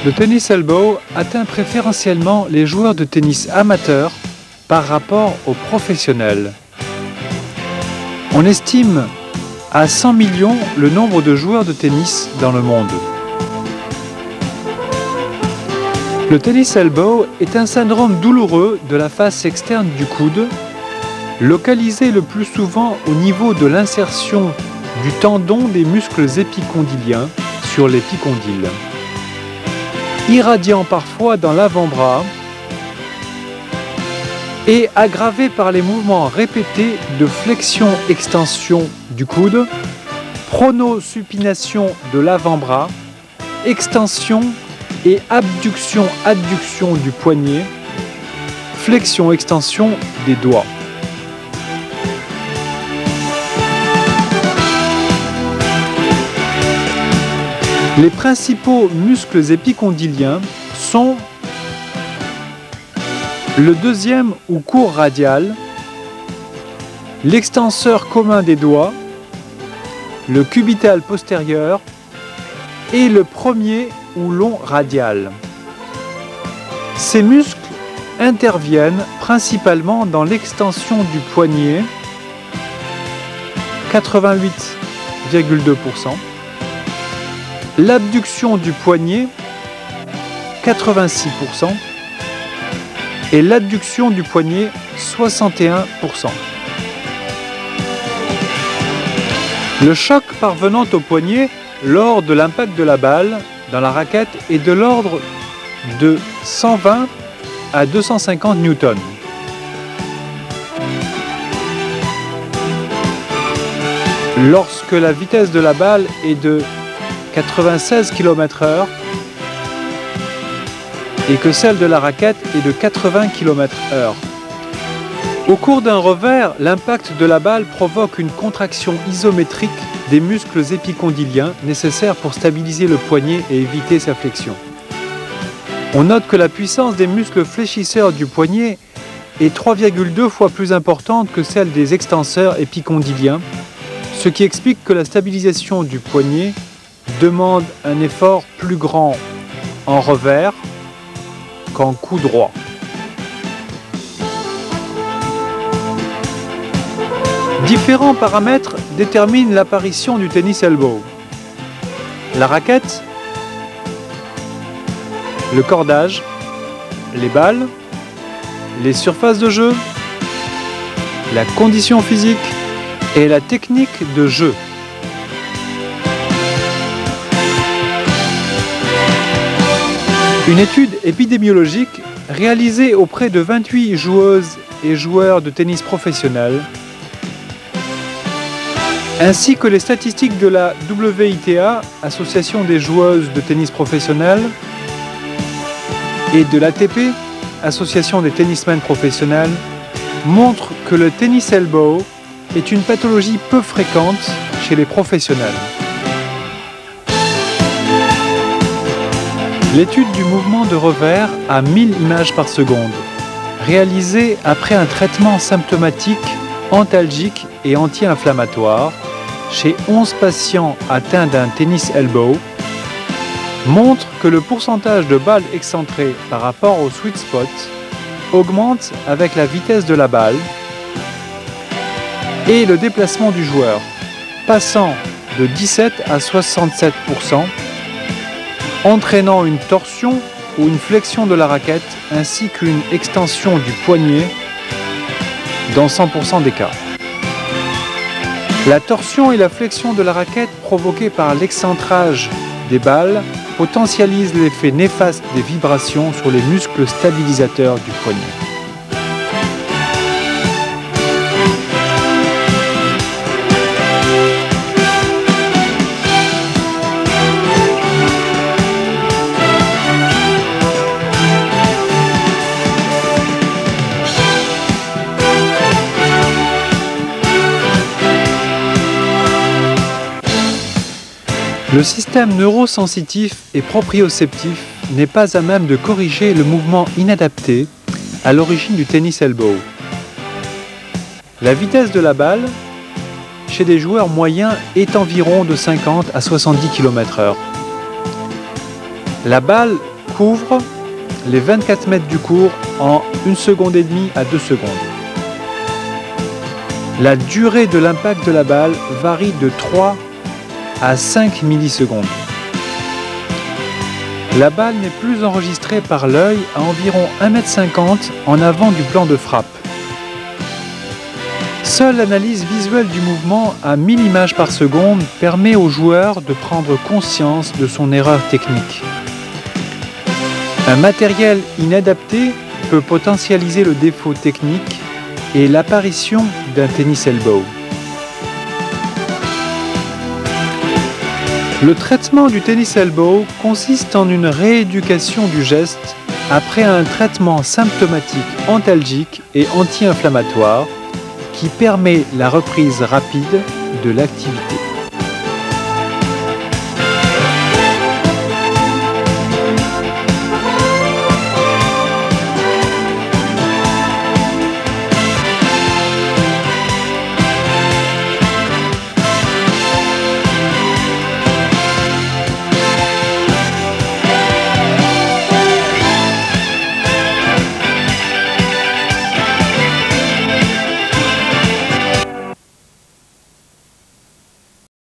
Le tennis elbow atteint préférentiellement les joueurs de tennis amateurs par rapport aux professionnels. On estime à 100 millions le nombre de joueurs de tennis dans le monde. Le tennis elbow est un syndrome douloureux de la face externe du coude, localisé le plus souvent au niveau de l'insertion du tendon des muscles épicondyliens sur l'épicondyle. Irradiant parfois dans l'avant-bras et aggravé par les mouvements répétés de flexion-extension du coude, pronosupination de l'avant-bras, extension et abduction-adduction du poignet, flexion-extension des doigts. Les principaux muscles épicondyliens sont le deuxième ou court radial, l'extenseur commun des doigts, le cubital postérieur et le premier ou long radial. Ces muscles interviennent principalement dans l'extension du poignet, 88,2%, l'abduction du poignet, 86%, et l'adduction du poignet, 61%. Le choc parvenant au poignet lors de l'impact de la balle dans la raquette est de l'ordre de 120 à 250 newtons. Lorsque la vitesse de la balle est de 96 km/h et que celle de la raquette est de 80 km/h. Au cours d'un revers, l'impact de la balle provoque une contraction isométrique des muscles épicondyliens nécessaires pour stabiliser le poignet et éviter sa flexion. On note que la puissance des muscles fléchisseurs du poignet est 3,2 fois plus importante que celle des extenseurs épicondyliens, ce qui explique que la stabilisation du poignet demande un effort plus grand en revers qu'en coup droit. Différents paramètres déterminent l'apparition du tennis elbow. La raquette, le cordage, les balles, les surfaces de jeu, la condition physique et la technique de jeu. Une étude épidémiologique réalisée auprès de 28 joueuses et joueurs de tennis professionnels, ainsi que les statistiques de la WITA, Association des joueuses de tennis professionnels, et de l'ATP, Association des tennismen professionnels, montrent que le tennis elbow est une pathologie peu fréquente chez les professionnels. L'étude du mouvement de revers à 1000 images par seconde, réalisée après un traitement symptomatique, antalgique et anti-inflammatoire chez 11 patients atteints d'un tennis elbow, montre que le pourcentage de balles excentrées par rapport au sweet spot augmente avec la vitesse de la balle et le déplacement du joueur, passant de 17 à 67%, entraînant une torsion ou une flexion de la raquette ainsi qu'une extension du poignet dans 100% des cas. La torsion et la flexion de la raquette provoquée par l'excentrage des balles potentialisent l'effet néfaste des vibrations sur les muscles stabilisateurs du poignet. Le système neurosensitif et proprioceptif n'est pas à même de corriger le mouvement inadapté à l'origine du tennis elbow. La vitesse de la balle chez des joueurs moyens est environ de 50 à 70 km/h. La balle couvre les 24 mètres du court en 1 seconde et demie à 2 secondes. La durée de l'impact de la balle varie de 3 à 5 millisecondes. La balle n'est plus enregistrée par l'œil à environ 1,50 m en avant du plan de frappe. Seule l'analyse visuelle du mouvement à 1000 images par seconde permet au joueur de prendre conscience de son erreur technique. Un matériel inadapté peut potentialiser le défaut technique et l'apparition d'un tennis elbow. Le traitement du tennis elbow consiste en une rééducation du geste après un traitement symptomatique antalgique et anti-inflammatoire qui permet la reprise rapide de l'activité.